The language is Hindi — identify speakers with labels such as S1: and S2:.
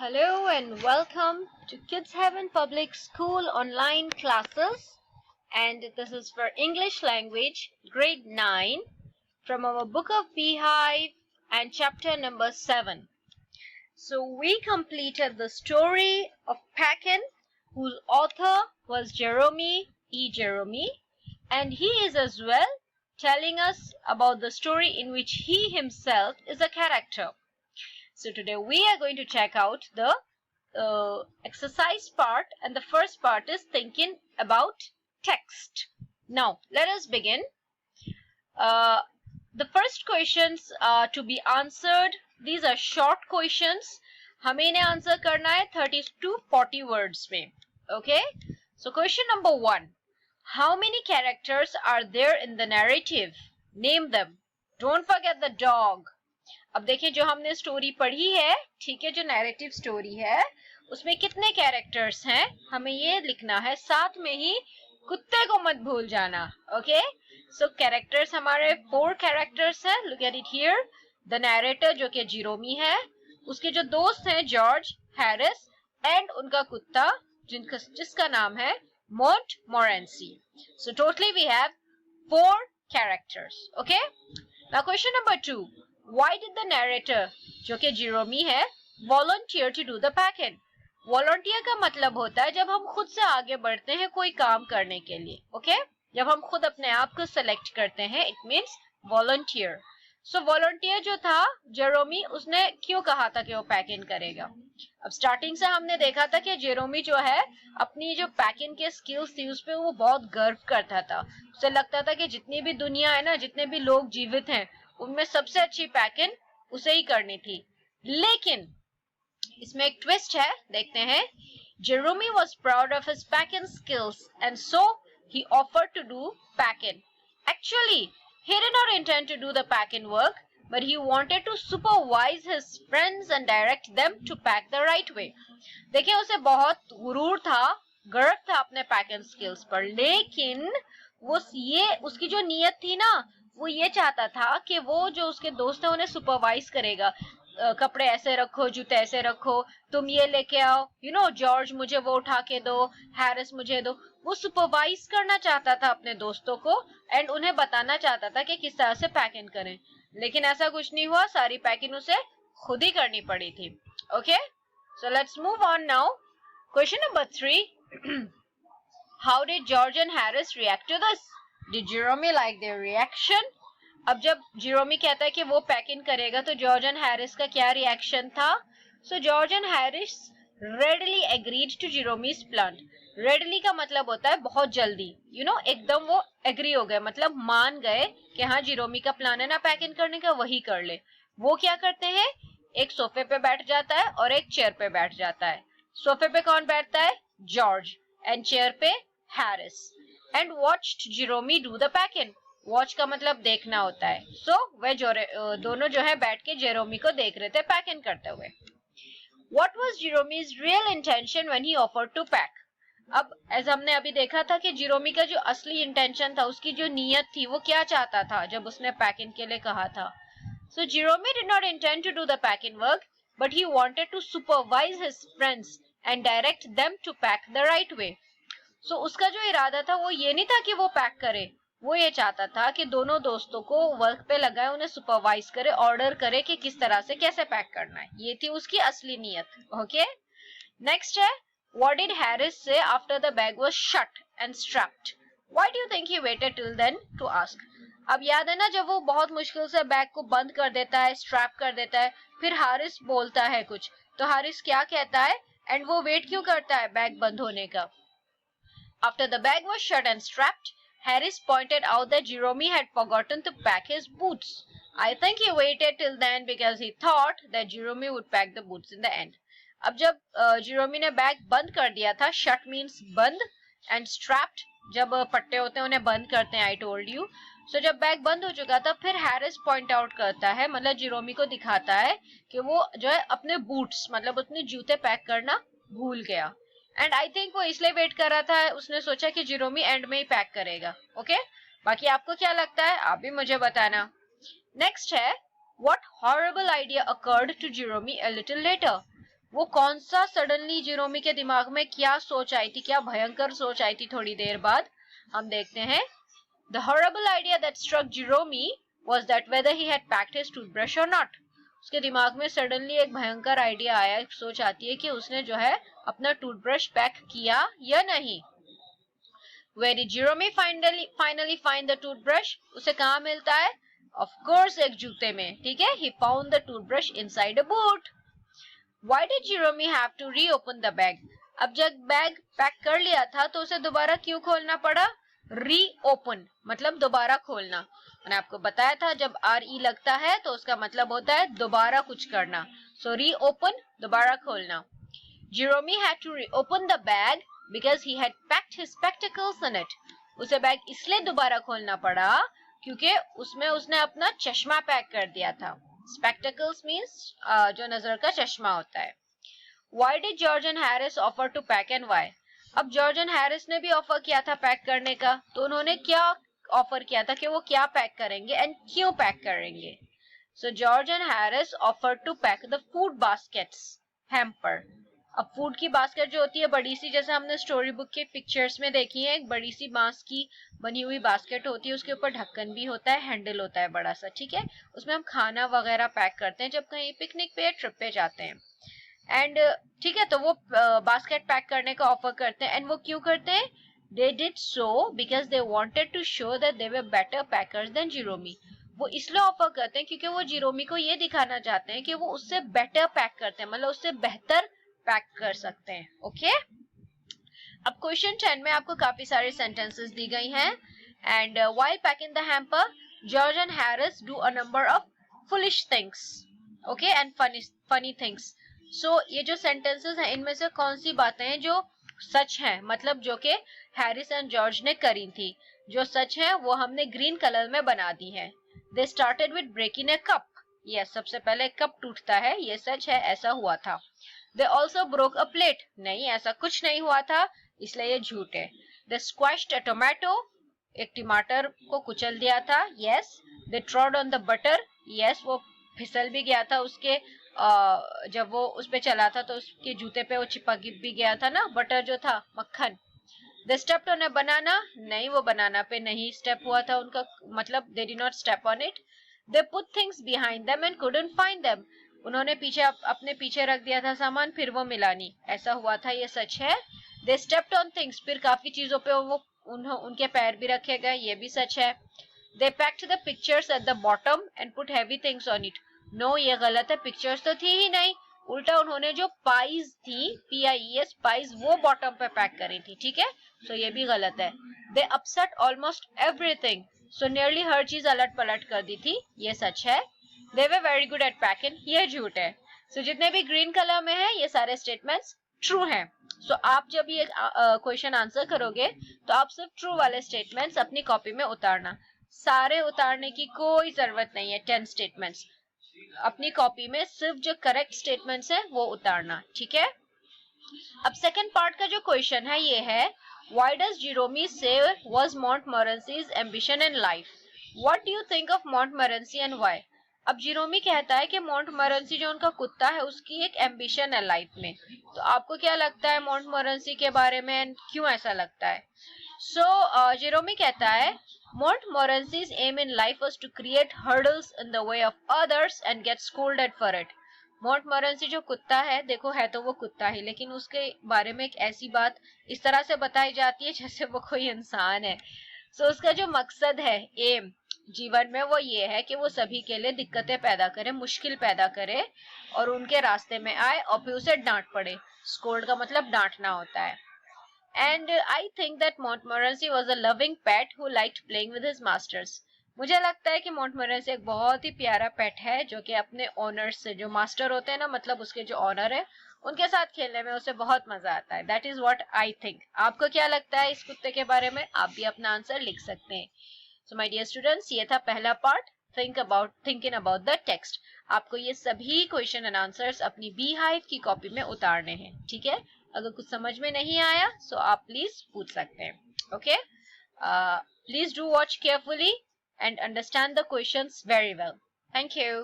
S1: Hello and welcome to Kids Heaven Public School online classes, and this is for English language grade 9 from our book of Beehive and chapter number 7. So we completed the story of Packen, whose author was Jeremy E. Jeremy, and he is as well telling us about the story in which he himself is a character. So today we are going to check out the exercise part, and the first part is thinking about text. Now let us begin. The first questions to be answered, these are short questions. हमें इन्हें आंसर करना है 30 to 40 words में. Okay, so question number 1, how many characters are there in the narrative? Name them. Don't forget the dog. अब देखिए, जो हमने स्टोरी पढ़ी है, ठीक है, जो नैरेटिव स्टोरी है उसमें कितने कैरेक्टर्स हैं हमें ये लिखना है, साथ में ही कुत्ते को मत भूल जाना. ओके, सो कैरेक्टर्स हमारे 4 कैरेक्टर्स हैं. Look at it here. The narrator जो कि जेरोमी है, उसके जो दोस्त हैं जॉर्ज, हैरिस एंड उनका कुत्ता जिसका नाम है Montmorency. So totally we have 4 characters. Okay, now question number 2, why did the narrator जो कि जेरोमी है volunteer to do the packing? volunteer का मतलब होता है जब हम खुद से आगे बढ़ते हैं कोई काम करने के लिए. ओके, जब हम खुद अपने आप को सेलेक्ट करते हैं, it means volunteer. So volunteer जो था जेरोमी, उसने क्यों कहा था कि वो पैकिंग करेगा? अब स्टार्टिंग से हमने देखा था कि जेरोमी जो है अपनी जो पैकिंग के स्किल्स थी उस पर वो बहुत गर्व करता था. उसे लगता था कि जितनी भी दुनिया है ना, जितने भी लोग जीवित हैं, उनमें सबसे अच्छी पैकिंग उसे ही करनी थी. लेकिन इसमें एक ट्विस्ट है, देखते हैं. जेरोमी was proud of his packing skills and so he offered to do packing. Actually, he did not intend to do the packing work, but he wanted to supervise his friends and direct them to pack the right way. देखिए, उसे बहुत गुरूर था, गर्व था अपने पैकिंग स्किल्स पर, लेकिन वो ये उसकी जो नीयत थी ना, वो ये चाहता था कि वो जो उसके दोस्त है उन्हें सुपरवाइज करेगा. कपड़े ऐसे रखो, जूते ऐसे रखो, तुम ये लेके आओ, यू नो, जॉर्ज मुझे वो उठा के दो, हैरिस मुझे दो. वो सुपरवाइज करना चाहता था अपने दोस्तों को एंड उन्हें बताना चाहता था कि किस तरह से पैकिंग करें. लेकिन ऐसा कुछ नहीं हुआ, सारी पैकिंग उसे खुद ही करनी पड़ी थी. Okay, so let's move on now. Question number 3, how did George and Harris react to this? Did Jeremy like their reaction? अब जब जेरोमी कहता है कि वो पैकिंग करेगा तो जॉर्ज एंड हैरिस का क्या रिएक्शन था? So George and Harris readily agreed to Jeremy's plan. readily का मतलब होता है बहुत जल्दी, यू नो, एकदम वो एग्री हो गए, मतलब मान गए कि हाँ जेरोमी का प्लान है ना पैकिंग करने का, वही कर ले. वो क्या करते हैं, एक सोफे पे बैठ जाता है और एक चेयर पे बैठ जाता है. सोफे पे कौन बैठता है? जॉर्ज. एंड चेयर पे Harris. And watched Jeremy do the packing. Watch का मतलब देखना होता है. So वे दोनों जो है बैठ के जेरोमी को देख रहे थे पैकिंग करते हुए. What was Jeremy's real intention when he offered to pack? अब ऐसा हमने अभी देखा था कि जेरोमी का जो असली इंटेंशन था, उसकी जो नीयत थी, वो क्या चाहता था जब उसने पैकिंग के लिए कहा था. So Jeremy did not intend to do the packing work, but he wanted to supervise his friends and direct them to pack the right way. सो उसका जो इरादा था वो ये नहीं था कि वो पैक करे, वो ये चाहता था कि दोनों दोस्तों को वर्क पे लगाए, उन्हें सुपरवाइज करे, ऑर्डर करे कि किस तरह से कैसे पैक करना है. ये थी उसकी असली नीयत. ओके, नेक्स्ट है, what did Harris say after the bag was shut and strapped? Why do you think he waited till then to ask? अब याद है ना, जब वो बहुत मुश्किल से बैग को बंद कर देता है, स्ट्रैप कर देता है, फिर हैरिस बोलता है कुछ, तो हैरिस क्या कहता है एंड वो वेट क्यों करता है बैग बंद होने का? After the bag was shut and strapped, Harris pointed out that Jeremy had forgotten to pack his boots. I think he waited till then because he thought that Jeremy would pack the boots in the end. अब जब जेरोमी ने बैग बंद कर दिया था, shut means बंद and strapped जब पट्टे होते हैं उन्हें बंद करते हैं, I told you. So जब बैग बंद हो चुका था, फिर हैरिस पॉइंट आउट करता है, मतलब जेरोमी को दिखाता है कि वो जो है अपने बूट्स, मतलब अपने जूते पैक करना भूल गया. एंड आई थिंक वो इसलिए वेट कर रहा था, उसने सोचा कि जेरोमी एंड में ही पैक करेगा. ओके, बाकी आपको क्या लगता है आप भी मुझे बताना. नेक्स्ट है, what horrible idea occurred to Jerome a little later? वो कौन सा सडनली जेरोमी के दिमाग में क्या सोच आई थी, क्या भयंकर सोच आई थी थोड़ी देर बाद हम देखते हैं. The horrible idea that struck Jerome was that whether he had packed his toothbrush or not. उसके दिमाग में सडनली एक भयंकर आइडिया आया, एक सोच आती है कि उसने जो है अपना टूथब्रश पैक किया या नहीं. Where did Jerome finally find the toothbrush? उसे कहाँ मिलता है? Of course एक जूते में. ठीक है, he found the toothbrush inside a boot. Why did Jerome have to reopen the bag? अब जब बैग पैक कर लिया था तो उसे दोबारा क्यों खोलना पड़ा? रीओपन मतलब दोबारा खोलना. मैंने आपको बताया था जब RE लगता है तो उसका मतलब होता है दोबारा कुछ करना. So reopen दोबारा खोलना. Jerome had to reopen the bag because he had packed his spectacles in it. उसे बैग इसलिए दोबारा खोलना पड़ा क्योंकि उसमें उसने अपना चश्मा पैक कर दिया था. Spectacles means जो नजर का चश्मा होता है. Why did George and Harris offer to pack and why? अब जॉर्ज एंड हैरिस ने भी ऑफर किया था पैक करने का, तो उन्होंने क्या ऑफर किया था कि वो क्या पैक करेंगे एंड क्यों पैक करेंगे. So George and Harris offer to pack the food baskets hamper. अब फूड की बास्केट जो होती है बड़ी सी, जैसे हमने स्टोरी बुक के पिक्चर्स में देखी है, एक बड़ी सी बांस की बनी हुई बास्केट होती है, उसके ऊपर ढक्कन भी होता है, हैंडल होता है बड़ा सा. ठीक है, उसमें हम खाना वगैरह पैक करते हैं जब कहीं पिकनिक पे ट्रिप पे जाते हैं. एंड ठीक है, तो वो बास्केट पैक करने का ऑफर करते हैं. एंड वो क्यों करते हैं? They did so because they wanted to show that they were better packers than Jerome. वो इसलिए ऑफर करते हैं क्योंकि वो जिरोमी को ये दिखाना चाहते हैं कि वो उससे बेटर पैक करते हैं, मतलब उससे बेहतर पैक कर सकते हैं. ओके, अब क्वेश्चन 10 में आपको काफी सारे सेंटेंसेस दी गई हैं. And while packing the hamper George and Harris do a number of foolish things. Okay, and funny things. So ये जो सेंटेंसेस हैं इनमें से कौन सी बातें हैं जो सच हैं, मतलब जो कि हैरिस एंड जॉर्ज ने करी थी, जो सच है वो हमने ग्रीन कलर में बना दी है. They started with breaking a cup. Yes, सबसे पहले कप टूटता है, ये सच है, ऐसा हुआ था. They also broke a plate. नहीं, ऐसा कुछ नहीं हुआ था, इसलिए ये झूठ है. दे स्क्वैश्ड अ टोमेटो. एक टमाटर को कुचल दिया था. Yes. They ट्रॉड on the butter. Yes, वो फिसल भी गया था उसके जब वो उस पे चला था तो उसके जूते पे वो चिपक भी गया था ना, बटर जो था, मक्खन. दे स्टेप्ड ऑन अ बनाना. नहीं, वो बनाना पे नहीं स्टेप हुआ था उनका, मतलब they did not step on it. They put things behind them and couldn't find them. उन्होंने पीछे अपने पीछे रख दिया था सामान, फिर वो मिला नहीं, ऐसा हुआ था, ये सच है. दे स्टेप्ड ऑन थिंग्स. फिर काफी चीजों पे वो उनके पैर भी रखे गए, ये भी सच है. They packed the pictures at the bottom and put heavy things on it. No, ये गलत है, पिक्चर्स तो थी ही नहीं, उल्टा उन्होंने जो पाइज थी, PIES पाइज, वो बॉटम पे पैक करी थी. ठीक है, सो ये भी गलत है. They upset almost everything. So nearly हर चीज अलट पलट कर दी थी, ये सच है. They were very good at packing. ये झूठ है. सो जितने भी ग्रीन कलर में है ये सारे स्टेटमेंट्स ट्रू हैं. सो आप जब ये क्वेश्चन आंसर करोगे तो आप सिर्फ ट्रू वाले स्टेटमेंट्स अपनी कॉपी में उतारना, सारे उतारने की कोई जरूरत नहीं है. 10 स्टेटमेंट्स अपनी कॉपी में सिर्फ जो करेक्ट स्टेटमेंट्स है वो उतारना. ठीक है, अब सेकंड पार्ट का जो क्वेश्चन है ये है, why does Jerome say was Montmorency's ambition in life. What do you think of Montmorency and why. अब जिरोमी कहता है कि मॉन्टमोरेंसी जो उनका कुत्ता है उसकी एक एम्बिशन है लाइफ में. तो आपको क्या लगता है मॉन्टमोरेंसी के बारे में एंड क्यों ऐसा लगता है. सो जिरोमी कहता है Montmorency's aim in life was to create hurdles in the way of others and get scolded for it. Montmorency जो कुत्ता है, देखो है तो वो कुत्ता ही, लेकिन उसके बारे में एक ऐसी बात इस तरह से बताई जाती है जैसे वो कोई इंसान है. उसका जो मकसद है, एम जीवन में, वो ये है कि वो सभी के लिए दिक्कतें पैदा करे, मुश्किल पैदा करे और उनके रास्ते में आए और फिर उसे डांट पड़े. स्कोल्ड का मतलब डांटना होता है. And I think that Montmorency was a loving pet who liked playing with his masters. मुझे लगता है कि Montmorency एक बहुत ही प्यारा पेट है जो कि अपने ओनर से, जो मास्टर होते हैं ना, मतलब उसके जो ओनर है, उनके साथ खेलने में उसे बहुत मजा आता है. That is what I think. आपको क्या लगता है इस कुत्ते के बारे में, आप भी अपना आंसर लिख सकते हैं. So my dear students, ये था पहला part, thinking about the text. आपको ये सभी क्वेश्चन एंड आंसर्स अपनी Beehive की कॉपी में उतारने हैं. ठीक है, अगर कुछ समझ में नहीं आया तो आप प्लीज पूछ सकते हैं. Okay, please do watch carefully and understand the questions very well. Thank you.